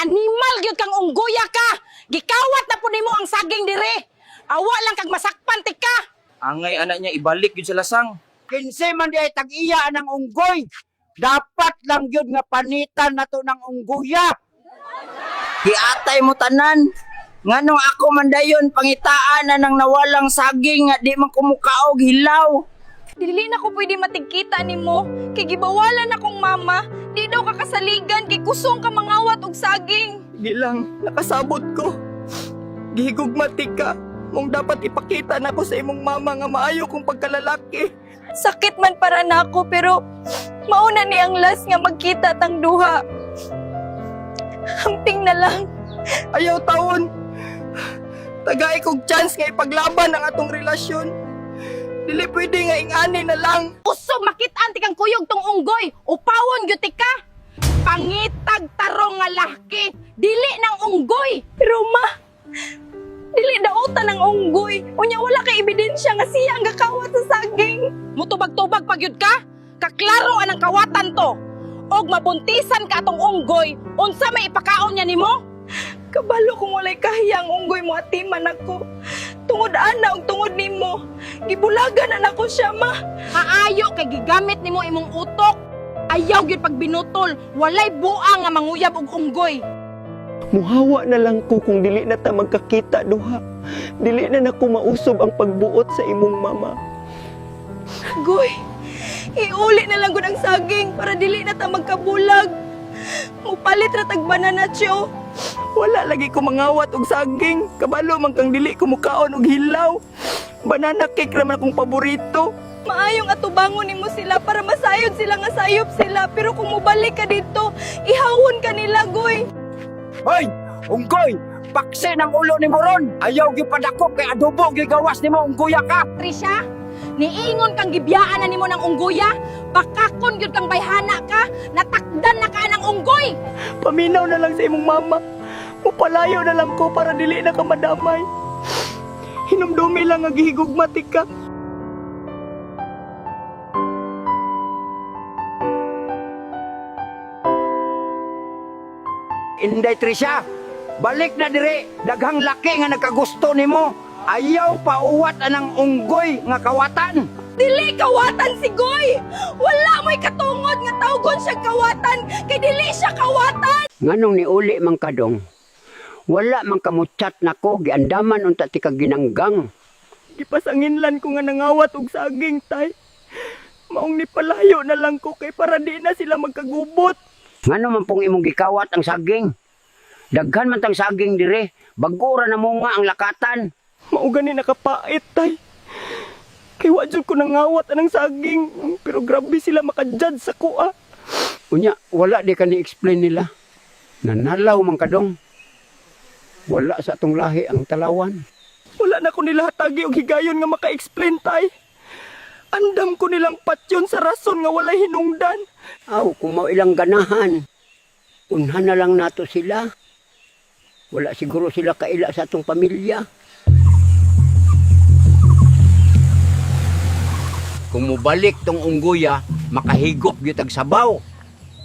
Animal gyud kang unggoya ka. Gikawat na po nimo ang saging dire. Awa lang kag masakpan ti ka. Angay anak niya ibalik yun sa lasang. Kinse man di ay tag-iya ng unggoy. Dapat lang yun nga panitan na to ng unggoya. Hiatay mo tanan. Nganong ako man dayon pangitaan na nang nawalang saging nga di man kumukaog hilaw. Dili na ko pwede matigkita nimo. Kay gibawalan akong mama. Di daw kakasaligan kay kusong ka mangawat og saging. Gilang, nakasabot ko. Gihigugmatik ka. Mong dapat ipakita na ko sa imong mama nga maayo kong pagkalalaki. Sakit man para nako pero mauna ni ang last nga magkita tang duha. Hamping na lang. Ayaw taon. Tagay kong chance nga ipaglaban ang atong relasyon. Dili pwede nga ingani na lang. Usog makit-an ti kang kuyog tong unggoy. Upawon gyud ti ka. Pangitag tarong nga laki. Dili nang unggoy. Pero ma, dili dautan ang unggoy. Unya wala kay ebidensya nga siya ang gakawat sa saging. Mutubag-tubag pagyud ka. Kaklaro anang kawatan to. Og mabuntisan ka atong unggoy. Unsa may ipakaon niya nimo? Kabalo kung walay kahiya ang unggoy mo atiman ako. Tungod ana og tungod nimo. Gibulagan na nako siya ma. Haayo kay gigamit nimo imong utok. Ayaw gyud pag binutol. Walay buang nga manguyab og unggoy. Muhawa na lang ko kung dili na ta magkakita duha. Dili na nako mausob ang pagbuot sa imong mama. Goy, iuli na lang gud ang saging para dili na ta magkabulag. Mupalit ra tag banana chiyo. Wala lagi ko mangawat og saging. Kabalo man kang dili ko mukaon og hilaw. Banana cake ra man akong paborito. Maayong atubangon nimo sila para masayod sila nga sayop sila. Pero kung mubalik ka dito, ihawon ka nila, Goy. Hoy, unggoy, pakse ng ulo ni Moron. Ayaw gipadakop kay adobo gigawas nimo unggoya ka. Trisha, niingon kang gibiyaan na nimo ng unggoya. Bakakon gyud kang bayhana ka. Natakdan na ka ng unggoy. Paminaw na lang sa imong mama. Mupalayo na lang ko para dili na ka madamay. Hinumdumi lang nga gihigugmatik ka. Inday Trisha, balik na dire. Daghang laki nga nagkagusto nimo. Ayaw pauwat anang unggoy nga kawatan. Dili kawatan si Goy. Wala mo'y katungod nga tawgon siya kawatan. Kay dili siya kawatan. Nganong ni uli mang kadong? Wala mang kamutsat nako giandaman unta ti kaginanggang. Gipasanginlan ko nga nangawat og saging, tay. Maong nipalayo na lang ko kay para di na sila magkagubot. Ngano man pong imong gikawat ang saging? Daghan man tang saging dire, bagura na mo nga ang lakatan. Mao gani nakapait, tay. Kay wa jud ko nangawat anang saging, pero grabe sila makajudge sa kuha. Unya, wala di ka ni-explain nila. Nanalaw man kadong. Wala sa atong lahi ang talawan. Wala na ko nila hatagi og higayon nga maka-explain, tay. Andam ko nilang patyon sa rason nga walay hinungdan. Aw, kung mao ilang ganahan, unhan na lang nato sila. Wala siguro sila kaila sa atong pamilya. Kung mubalik tong unggoya, makahigop gyud tag sabaw.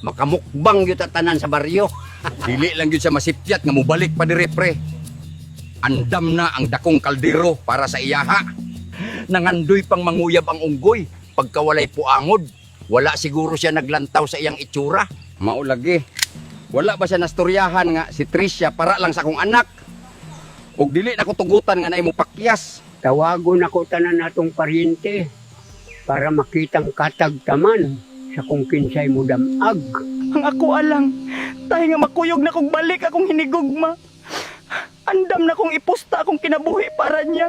Makamukbang gyud tanan sa baryo. Dili lang gyud sa masipyat nga mubalik pa dire pre. Andam na ang dakong kaldero para sa iyaha. Nangandoy pang manguyab ang unggoy pagkawalay puangod. Wala siguro siya naglantaw sa iyang itsura. Mao lagi. Wala ba siya nastoryahan nga si Tricia para lang sa akong anak? Ug dili na ko tugutan nga naay mo pakyas. Tawagon ako tanan natong paryente para makitang katagtaman sa kung kinsay mo damag. Ang ako alang, tay nga makuyog na kong balik akong hinigugma. Andam na kong ipusta akong kinabuhi para niya.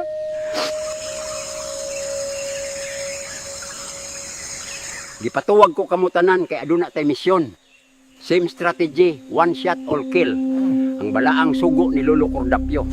Gipatuwag ko kamo tanan kay aduna tay misyon. Same strategy, one shot all kill. Ang balaang sugo ni Lolo Cordapio.